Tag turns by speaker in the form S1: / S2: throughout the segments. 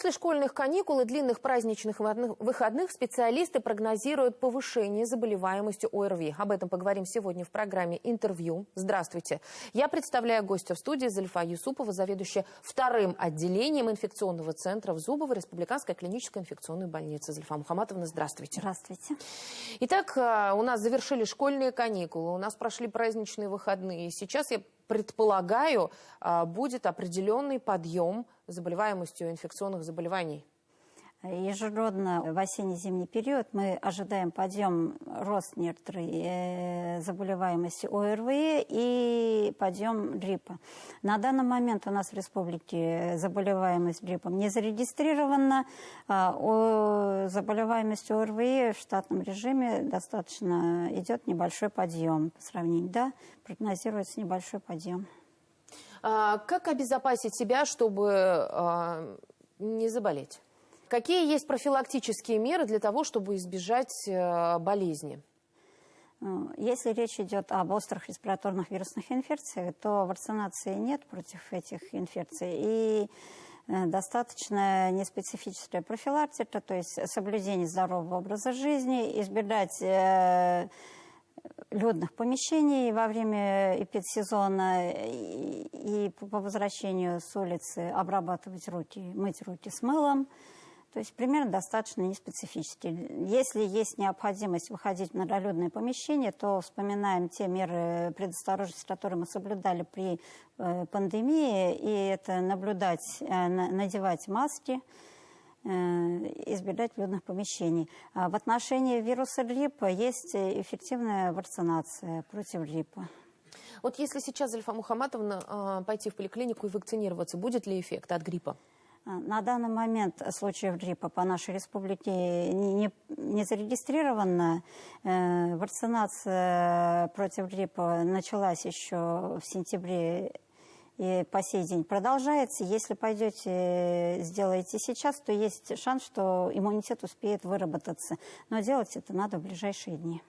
S1: После школьных каникул и длинных праздничных выходных специалисты прогнозируют повышение заболеваемости ОРВИ. Об этом поговорим сегодня в программе «Интервью». Здравствуйте. Я представляю гостя в студии Зульфа Юсупова, заведующая вторым отделением инфекционного центра в Зубово Республиканской клинической инфекционной больницы. Зульфа Мухаматовна, здравствуйте.
S2: Здравствуйте.
S1: Итак, у нас завершились школьные каникулы, у нас прошли праздничные выходные. Сейчас, я предполагаю, будет определенный подъем заболеваемостью инфекционных заболеваний.
S2: Ежегодно в осенне-зимний период мы ожидаем подъем, рост некоторой заболеваемости ОРВИ и подъем гриппа. На данный момент у нас в республике заболеваемость гриппом не зарегистрирована. Заболеваемость ОРВИ в штатном режиме достаточно идет небольшой подъем по сравнению. Да, прогнозируется небольшой подъем.
S1: Как обезопасить себя, чтобы не заболеть? Какие есть профилактические меры для того, чтобы избежать болезни?
S2: Если речь идет об острых респираторных вирусных инфекциях, то вакцинации нет против этих инфекций. И достаточно неспецифическая профилактика, то есть соблюдение здорового образа жизни, избегать людных помещений во время эпидсезона и по возвращению с улицы обрабатывать руки, мыть руки с мылом. То есть примерно достаточно неспецифически. Если есть необходимость выходить в многолюдное помещение, то вспоминаем те меры предосторожности, которые мы соблюдали при пандемии, и это наблюдать, надевать маски, избегать людных помещений. В отношении вируса гриппа есть эффективная вакцинация против гриппа.
S1: Вот если сейчас, Зульфа Мухаматовна, пойти в поликлинику и вакцинироваться, будет ли эффект от гриппа?
S2: На данный момент случаев гриппа по нашей республике не зарегистрировано. Вакцинация против гриппа началась еще в сентябре и по сей день продолжается. Если пойдете, сделаете сейчас, то есть шанс, что иммунитет успеет выработаться. Но делать это надо в ближайшие дни.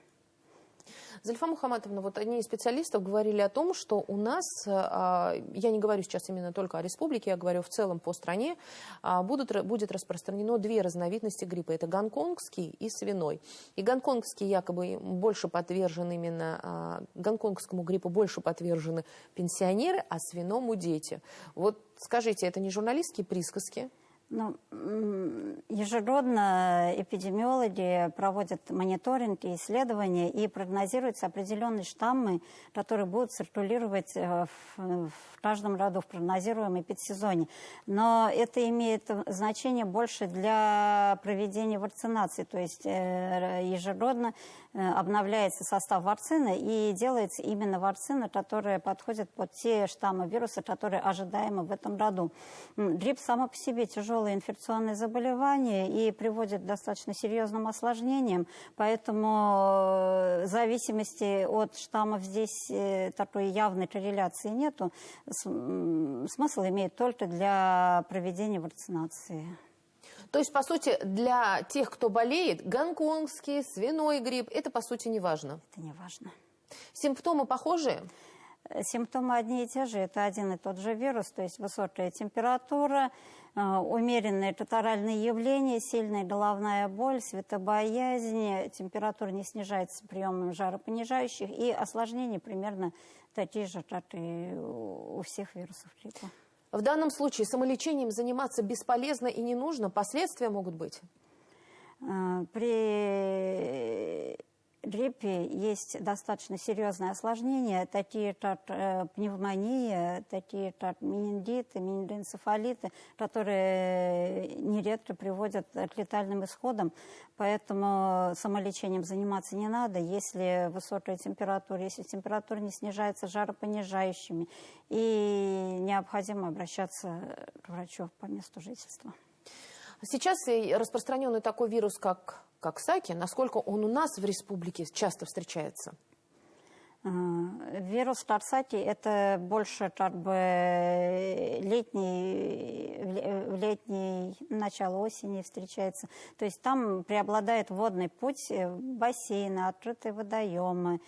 S1: Зульфа Мухаматовна, вот одни из специалистов говорили о том, что у нас, я не говорю сейчас именно только о республике, я говорю в целом по стране, будет распространено две разновидности гриппа. Это гонконгский и свиной. И гонконгский якобы больше подвержен именно, гонконгскому гриппу больше подвержены пенсионеры, а свиному дети. Вот скажите, это не журналистские присказки?
S2: Ежегодно эпидемиологи проводят мониторинг и исследования и прогнозируются определенные штаммы, которые будут циркулировать в каждом году в прогнозируемом эпидсезоне. Но это имеет значение больше для проведения вакцинации. То есть ежегодно обновляется состав вакцины и делается именно вакцина, которая подходит под те штаммы вируса, которые ожидаемы в этом году. Грипп само по себе тяжелое инфекционное заболевание и приводит к достаточно серьезным осложнениям, поэтому в зависимости от штаммов здесь такой явной корреляции нету. Смысл имеет только для проведения вакцинации.
S1: То есть, по сути, для тех, кто болеет, гонконгский, свиной грипп, это, по сути, не важно?
S2: Это не важно.
S1: Симптомы похожие?
S2: Симптомы одни и те же, это один и тот же вирус, то есть высокая температура, умеренные катаральные явления, сильная головная боль, светобоязнь, температура не снижается приемом жаропонижающих, и осложнения примерно такие же, как и у всех вирусов гриппа.
S1: В данном случае самолечением заниматься бесполезно и не нужно, последствия могут быть?
S2: При гриппе есть достаточно серьезные осложнения, такие как пневмония, такие как менингиты, менингоэнцефалиты, которые нередко приводят к летальным исходам. Поэтому самолечением заниматься не надо, если высокая температура, если температура не снижается жаропонижающими, и необходимо обращаться к врачу по месту жительства.
S1: Сейчас распространенный такой вирус, как Коксаки, насколько он у нас в республике часто встречается?
S2: Вирус Коксаки – это больше как бы летний, начало осени встречается. То есть там преобладает водный путь, бассейны, открытые водоемы,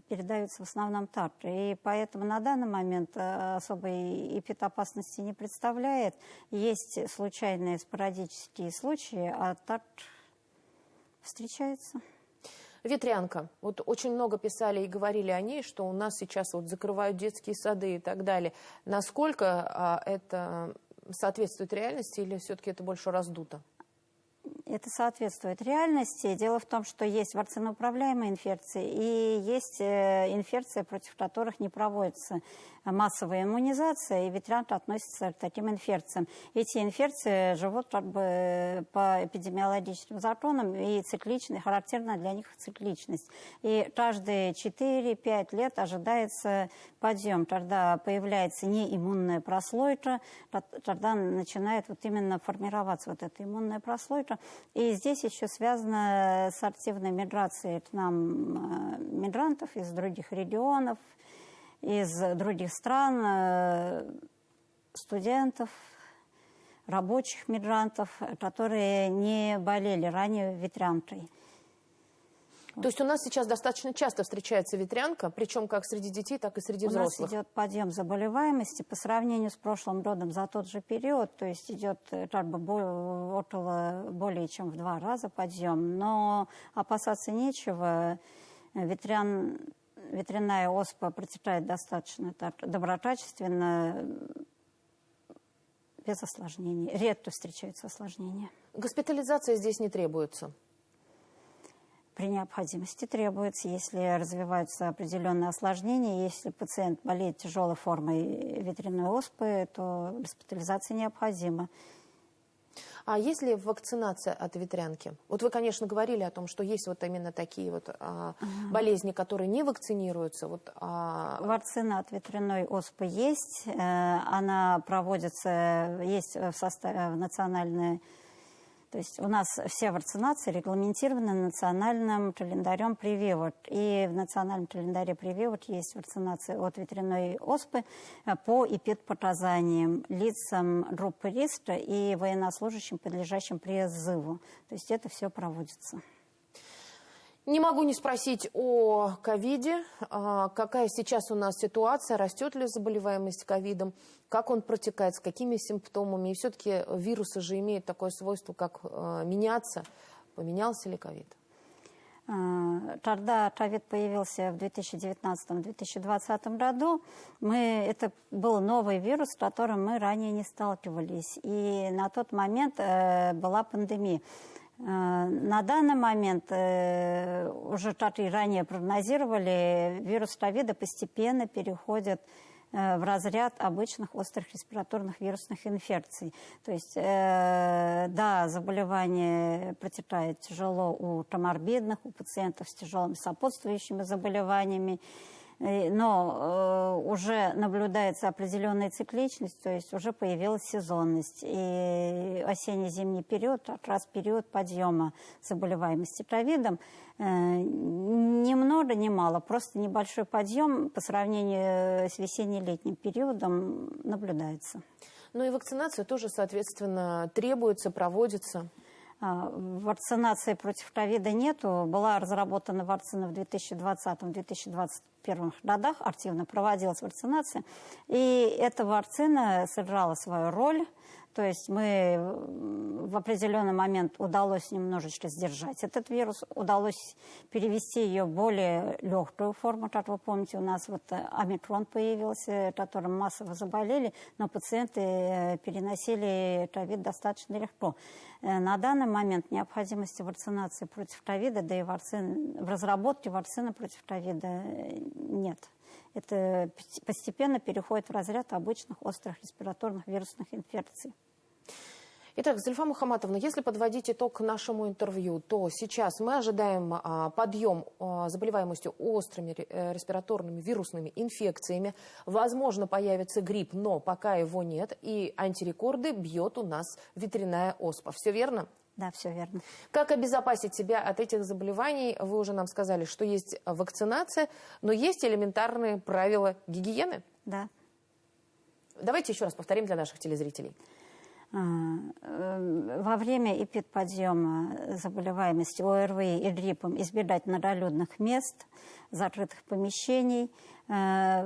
S2: передаются в основном ТАР. И поэтому на данный момент особой эпидопасности не представляет. Есть случайные спорадические случаи, а ТАР встречается.
S1: Ветрянка. Вот очень много писали и говорили о ней, что у нас сейчас вот закрывают детские сады и так далее. Насколько это соответствует реальности или все-таки это больше раздуто?
S2: Это соответствует реальности. Дело в том, что есть вакциноуправляемые инфекции и есть инфекции, против которых не проводится массовая иммунизация, и ветрянка относится к таким инфекциям. Эти инфекции живут как бы по эпидемиологическим законам, и цикличны, характерна для них цикличность. И каждые 4-5 лет ожидается подъем, когда появляется неиммунная прослойка, когда начинает вот именно формироваться вот эта иммунная прослойка. И здесь еще связано с активной миграцией к нам мигрантов из других регионов, из других стран, студентов, рабочих мигрантов, которые не болели ранее ветрянкой.
S1: То есть у нас сейчас достаточно часто встречается ветрянка, причем как среди детей, так и среди взрослых.
S2: У нас идет подъем заболеваемости по сравнению с прошлым годом за тот же период, то есть идет как бы более чем в 2 раза подъем, но опасаться нечего. Ветряная оспа протекает достаточно так доброкачественно, без осложнений. Редко встречаются осложнения.
S1: Госпитализация здесь не требуется?
S2: При необходимости требуется, если развиваются определенные осложнения. Если пациент болеет тяжелой формой ветряной оспы, то госпитализация необходима.
S1: А есть ли вакцинация от ветрянки? Вот вы, конечно, говорили о том, что есть вот именно такие вот болезни, которые не вакцинируются.
S2: Вакцина от ветряной оспы есть. Она проводится, есть в составе национальной. То есть у нас все вакцинации регламентированы национальным календарем Прививок. И в национальном календаре Прививок есть вакцинация от ветряной оспы по эпидпоказаниям лицам группы риска и военнослужащим, подлежащим призыву. То есть это все проводится.
S1: Не могу не спросить о ковиде. Какая сейчас у нас ситуация? Растет ли заболеваемость ковидом? Как он протекает? С какими симптомами? И все-таки вирусы же имеют такое свойство, как меняться. Поменялся ли ковид?
S2: Когда ковид появился в 2019-2020 году, это был новый вирус, с которым мы ранее не сталкивались. И на тот момент была пандемия. На данный момент, уже как и ранее прогнозировали, вирус ковида постепенно переходит в разряд обычных острых респираторных вирусных инфекций. То есть, да, заболевание протекает тяжело у коморбидных, у пациентов с тяжелыми сопутствующими заболеваниями, но уже наблюдается определенная цикличность, то есть уже появилась сезонность. И осенне-зимний период, как раз период подъема заболеваемости ковидом, ни много, ни мало, просто небольшой подъем по сравнению с весенне-летним периодом наблюдается.
S1: Ну и вакцинация тоже, соответственно, требуется, проводится.
S2: Вакцинации против ковида нету. Была разработана вакцина в 2020-2021 годах, активно проводилась вакцинация. И эта вакцина сыграла свою роль. То есть мы в определенный момент удалось немножечко сдержать этот вирус, удалось перевести ее в более легкую форму. Как вы помните, у нас вот омикрон появился, которым массово заболели, но пациенты переносили ковид достаточно легко. На данный момент необходимости вакцинации против ковида, да и в разработке вакцины против ковида нет. Это постепенно переходит в разряд обычных острых респираторных вирусных инфекций.
S1: Итак, Зульфа Мухаматовна, если подводить итог нашему интервью, то сейчас мы ожидаем подъем заболеваемости острыми респираторными вирусными инфекциями. Возможно, появится грипп, но пока его нет. И антирекорды бьет у нас ветряная оспа. Все верно?
S2: Да, все верно.
S1: Как обезопасить себя от этих заболеваний? Вы уже нам сказали, что есть вакцинация, но есть элементарные правила гигиены?
S2: Да.
S1: Давайте еще раз повторим для наших телезрителей.
S2: Во время эпидподъема заболеваемости ОРВИ и гриппом избегать многолюдных мест, закрытых помещений.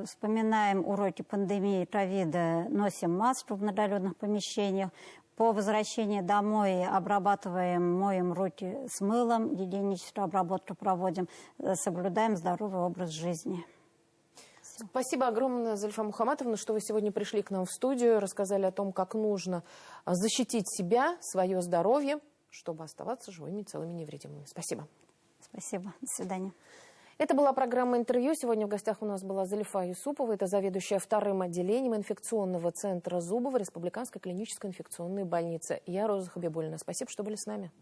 S2: Вспоминаем уроки пандемии ковида, носим маску в многолюдных помещениях. По возвращении домой обрабатываем, моем руки с мылом, гигиеническую обработку проводим, соблюдаем здоровый образ жизни.
S1: Спасибо огромное, Зульфа Мухаматовна, что вы сегодня пришли к нам в студию, рассказали о том, как нужно защитить себя, свое здоровье, чтобы оставаться живыми, целыми, невредимыми. Спасибо.
S2: Спасибо. До свидания.
S1: Это была программа «Интервью». Сегодня в гостях у нас была Зульфа Юсупова. Это заведующая вторым отделением инфекционного центра Зубова Республиканской клинической инфекционной больницы. Я Роза Хабибуллина. Спасибо, что были с нами.